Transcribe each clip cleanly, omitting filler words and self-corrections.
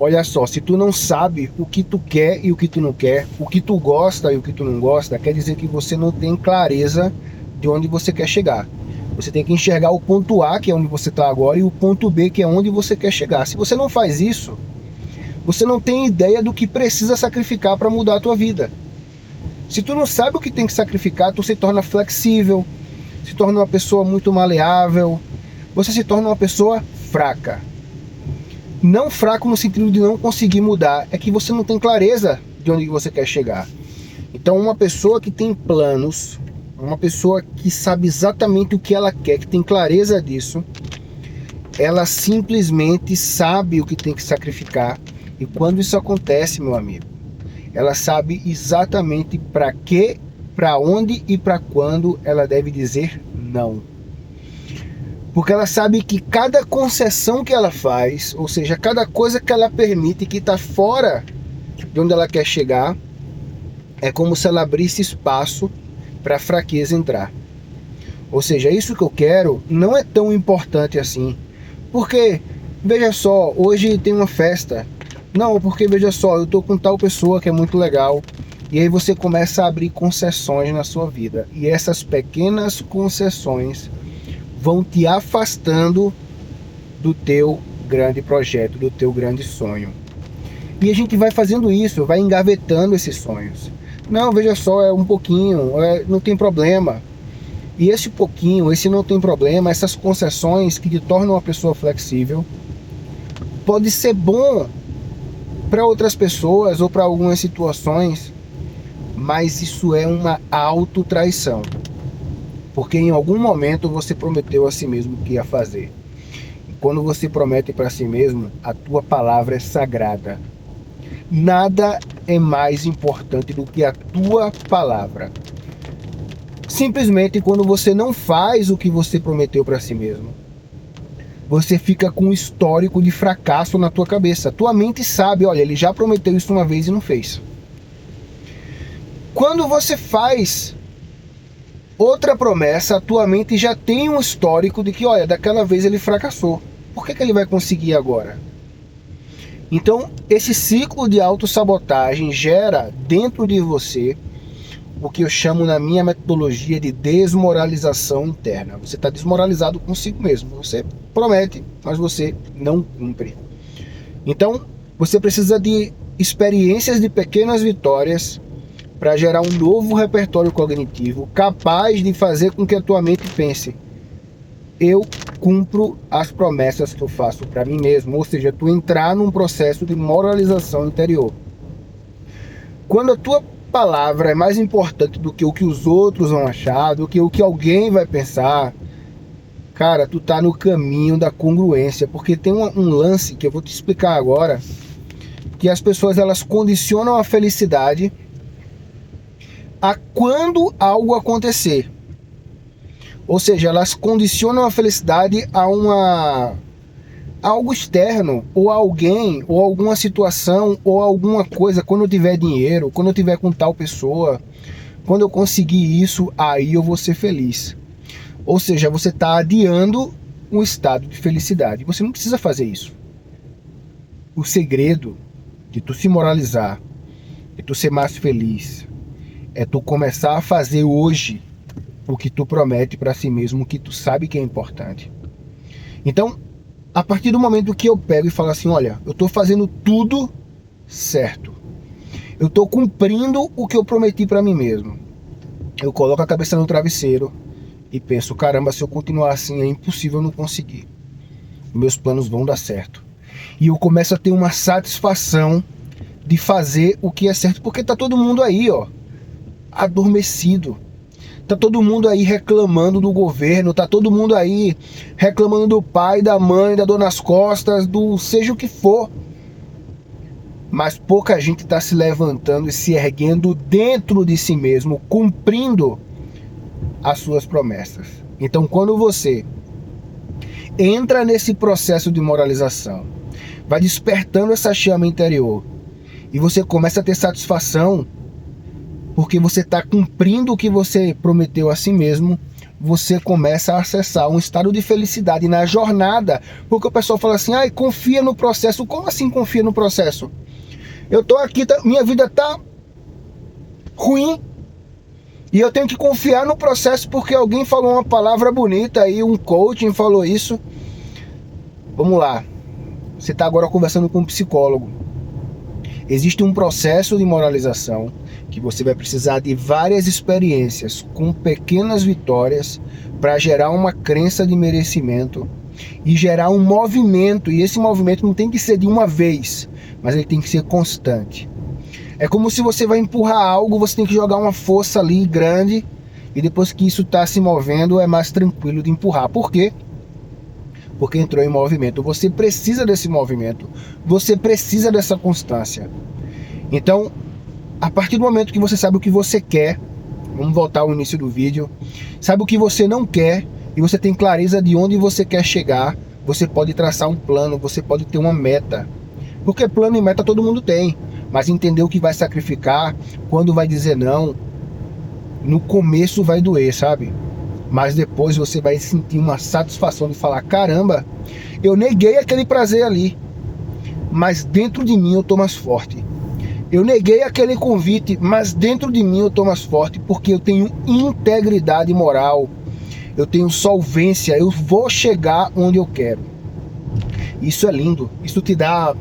Olha só, se tu não sabe o que tu quer e o que tu não quer, o que tu gosta e o que tu não gosta, quer dizer que você não tem clareza de onde você quer chegar. Você tem que enxergar o ponto A, que é onde você está agora, e o ponto B, que é onde você quer chegar. Se você não faz isso, você não tem ideia do que precisa sacrificar para mudar a tua vida. Se tu não sabe o que tem que sacrificar, tu se torna flexível, se torna uma pessoa muito maleável, você se torna uma pessoa fraca. Não fraco no sentido de não conseguir mudar, é que você não tem clareza de onde você quer chegar. Então uma pessoa que tem planos, uma pessoa que sabe exatamente o que ela quer, que tem clareza disso, ela simplesmente sabe o que tem que sacrificar. E quando isso acontece, meu amigo, ela sabe exatamente para que, para onde e para quando ela deve dizer não. Porque ela sabe que cada concessão que ela faz, ou seja, cada coisa que ela permite que está fora de onde ela quer chegar, é como se ela abrisse espaço para a fraqueza entrar. Ou seja, isso que eu quero não é tão importante assim. Porque, veja só, hoje tem uma festa. Não, porque veja só, eu tô com tal pessoa que é muito legal. E aí você começa a abrir concessões na sua vida. E essas pequenas concessões vão te afastando do teu grande projeto, do teu grande sonho. E a gente vai fazendo isso, vai engavetando esses sonhos. Não, veja só, é um pouquinho, não tem problema. E esse pouquinho, esse não tem problema, essas concessões que te tornam uma pessoa flexível, pode ser bom para outras pessoas ou para algumas situações, mas isso é uma autotraição. Porque em algum momento você prometeu a si mesmo que ia fazer. E quando você promete para si mesmo, a tua palavra é sagrada. Nada é mais importante do que a tua palavra. Simplesmente quando você não faz o que você prometeu para si mesmo, você fica com um histórico de fracasso na tua cabeça. Tua mente sabe, olha, ele já prometeu isso uma vez e não fez. Quando você faz outra promessa, a tua mente já tem um histórico de que, olha, daquela vez ele fracassou. Por que ele vai conseguir agora? Então, esse ciclo de autossabotagem gera dentro de você o que eu chamo na minha metodologia de desmoralização interna. Você está desmoralizado consigo mesmo. Você promete, mas você não cumpre. Então, você precisa de experiências de pequenas vitórias para gerar um novo repertório cognitivo capaz de fazer com que a tua mente pense: eu cumpro as promessas que eu faço para mim mesmo. Ou seja, tu entrar num processo de moralização interior. Quando a tua palavra é mais importante do que o que os outros vão achar, do que o que alguém vai pensar, cara, tu tá no caminho da congruência. Porque tem um lance que eu vou te explicar agora, que as pessoas elas condicionam a felicidade a quando algo acontecer. Ou seja, elas condicionam a felicidade a algo externo, ou a alguém, ou alguma situação, ou alguma coisa. Quando eu tiver dinheiro, quando eu tiver com tal pessoa, quando eu conseguir isso, aí eu vou ser feliz. Ou seja, você está adiando um estado de felicidade. Você não precisa fazer isso. O segredo de tu se moralizar, de tu ser mais feliz, é tu começar a fazer hoje o que tu promete para si mesmo, o que tu sabe que é importante. Então, a partir do momento que eu pego e falo assim, olha, eu estou fazendo tudo certo, eu estou cumprindo o que eu prometi para mim mesmo, eu coloco a cabeça no travesseiro e penso, caramba, se eu continuar assim é impossível eu não conseguir, meus planos vão dar certo. E eu começo a ter uma satisfação de fazer o que é certo, porque tá todo mundo aí, ó, adormecido. Tá todo mundo aí reclamando do governo, tá todo mundo aí reclamando do pai, da mãe, da dor nas costas, do seja o que for. Mas pouca gente tá se levantando e se erguendo dentro de si mesmo, cumprindo as suas promessas. Então, quando você entra nesse processo de moralização, vai despertando essa chama interior e você começa a ter satisfação porque você está cumprindo o que você prometeu a si mesmo, você começa a acessar um estado de felicidade na jornada, porque o pessoal fala assim, ai, confia no processo. Como assim confia no processo? Eu tô aqui, minha vida tá ruim, e eu tenho que confiar no processo porque alguém falou uma palavra bonita aí, um coaching falou isso. Vamos lá, você está agora conversando com um psicólogo. Existe um processo de moralização que você vai precisar de várias experiências com pequenas vitórias para gerar uma crença de merecimento e gerar um movimento, e esse movimento não tem que ser de uma vez, mas ele tem que ser constante. É como se você vai empurrar algo, você tem que jogar uma força ali grande, e depois que isso está se movendo é mais tranquilo de empurrar. Por quê? Porque entrou em movimento. Você precisa desse movimento, você precisa dessa constância. Então, a partir do momento que você sabe o que você quer, vamos voltar ao início do vídeo, sabe o que você não quer e você tem clareza de onde você quer chegar, você pode traçar um plano, você pode ter uma meta. Porque plano e meta todo mundo tem, mas entender o que vai sacrificar, quando vai dizer não, no começo vai doer, sabe? Mas depois você vai sentir uma satisfação de falar, caramba, eu neguei aquele prazer ali, mas dentro de mim eu tô mais forte. Eu neguei aquele convite, mas dentro de mim eu tô mais forte, porque eu tenho integridade moral, eu tenho solvência, eu vou chegar onde eu quero. Isso é lindo, isso te dá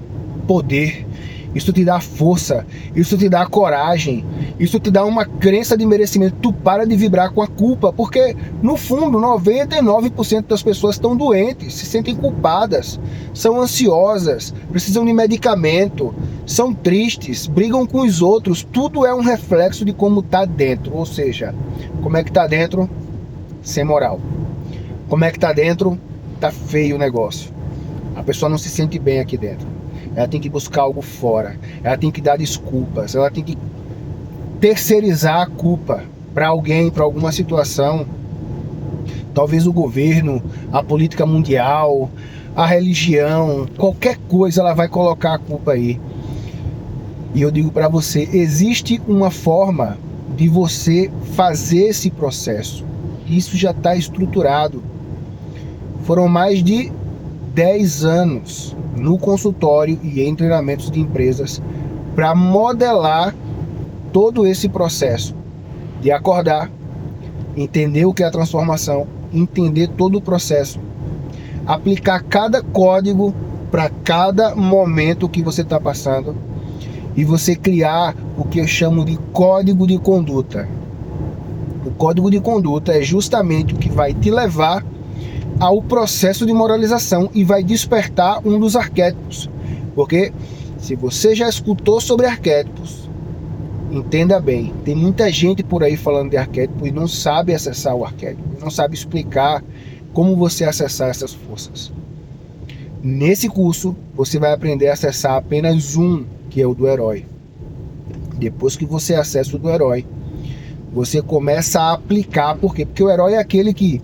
poder, isso te dá força, isso te dá coragem, isso te dá uma crença de merecimento. Tu para de vibrar com a culpa, porque no fundo 99% das pessoas estão doentes, se sentem culpadas, são ansiosas, precisam de medicamento, são tristes, brigam com os outros. Tudo é um reflexo de como tá dentro, ou seja, como é que tá dentro? Sem moral. Como é que tá dentro? Tá feio o negócio. A pessoa não se sente bem aqui dentro. Ela tem que buscar algo fora, ela tem que dar desculpas, ela tem que terceirizar a culpa para alguém, para alguma situação. Talvez o governo, a política mundial, a religião, qualquer coisa ela vai colocar a culpa aí. E eu digo para você, existe uma forma de você fazer esse processo. Isso já está estruturado. Foram mais de 10 anos no consultório e em treinamentos de empresas para modelar todo esse processo de acordar, entender o que é a transformação, entender todo o processo, aplicar cada código para cada momento que você está passando e você criar o que eu chamo de código de conduta. O código de conduta é justamente o que vai te levar ao processo de moralização e vai despertar um dos arquétipos. Porque se você já escutou sobre arquétipos, entenda bem, tem muita gente por aí falando de arquétipo e não sabe acessar o arquétipo, não sabe explicar como você acessar essas forças. Nesse curso, você vai aprender a acessar apenas um, que é o do herói. Depois que você acessa o do herói, você começa a aplicar. Por quê? Porque o herói é aquele que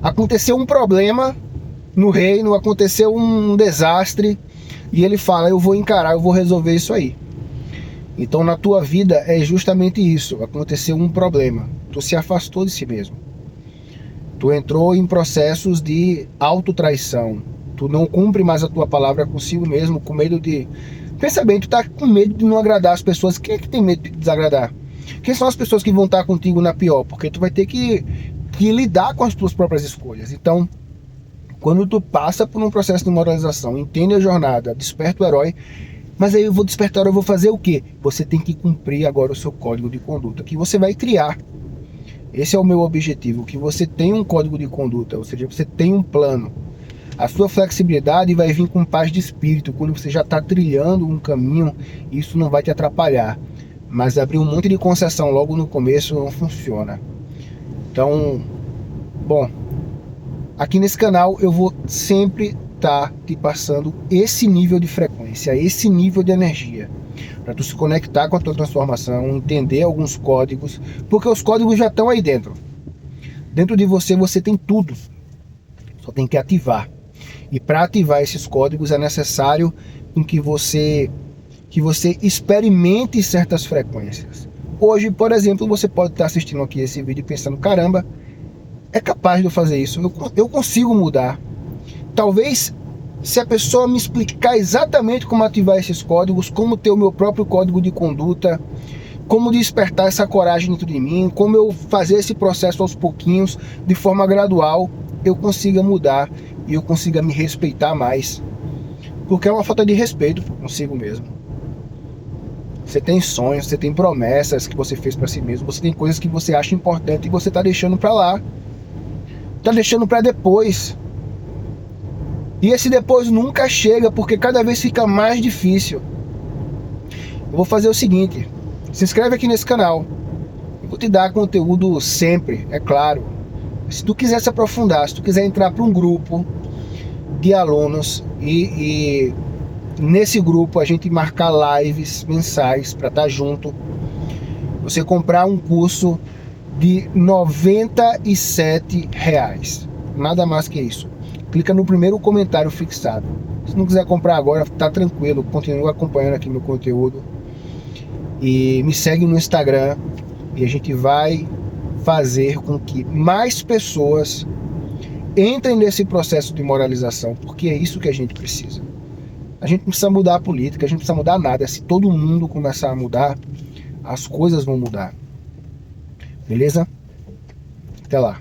aconteceu um problema no reino, aconteceu um desastre, e ele fala, eu vou encarar, eu vou resolver isso aí. Então na tua vida é justamente isso, aconteceu um problema, tu se afastou de si mesmo, tu entrou em processos de autotraição, tu não cumpre mais a tua palavra consigo mesmo, com medo de... Pensa bem, tu tá com medo de não agradar as pessoas. Quem é que tem medo de desagradar? Quem são as pessoas que vão estar contigo na pior? Porque tu vai ter que lidar com as tuas próprias escolhas. Então, quando tu passa por um processo de moralização, entende a jornada, desperta o herói, mas aí eu vou despertar, eu vou fazer o quê? Você tem que cumprir agora o seu código de conduta, que você vai criar. Esse é o meu objetivo, que você tenha um código de conduta, ou seja, você tem um plano. A sua flexibilidade vai vir com paz de espírito, quando você já está trilhando um caminho, isso não vai te atrapalhar. Mas abrir um monte de concessão logo no começo não funciona. Então, bom, aqui nesse canal eu vou sempre estar te passando esse nível de frequência, esse nível de energia, para tu se conectar com a tua transformação, entender alguns códigos, porque os códigos já estão aí dentro. Dentro de você, você tem tudo, só tem que ativar. E para ativar esses códigos é necessário que você experimente certas frequências. Hoje, por exemplo, você pode estar assistindo aqui esse vídeo pensando, caramba, é capaz de eu fazer isso, eu consigo mudar. Talvez, se a pessoa me explicar exatamente como ativar esses códigos, como ter o meu próprio código de conduta, como despertar essa coragem dentro de mim, como eu fazer esse processo aos pouquinhos, de forma gradual, eu consiga mudar e eu consiga me respeitar mais. Porque é uma falta de respeito consigo mesmo. Você tem sonhos, você tem promessas que você fez para si mesmo, você tem coisas que você acha importante e você tá deixando para lá. Tá deixando para depois. E esse depois nunca chega, porque cada vez fica mais difícil. Eu vou fazer o seguinte, se inscreve aqui nesse canal. Eu vou te dar conteúdo sempre, é claro. Se tu quiser se aprofundar, se tu quiser entrar para um grupo de alunos e nesse grupo a gente marcar lives mensais para estar junto, você comprar um curso de R$ 97, nada mais que isso. Clica no primeiro comentário fixado. Se não quiser comprar agora, tá tranquilo, continua acompanhando aqui meu conteúdo e me segue no Instagram e a gente vai fazer com que mais pessoas entrem nesse processo de moralização, porque é isso que a gente precisa. A gente não precisa mudar a política, a gente não precisa mudar nada. Se todo mundo começar a mudar, as coisas vão mudar. Beleza? Até lá.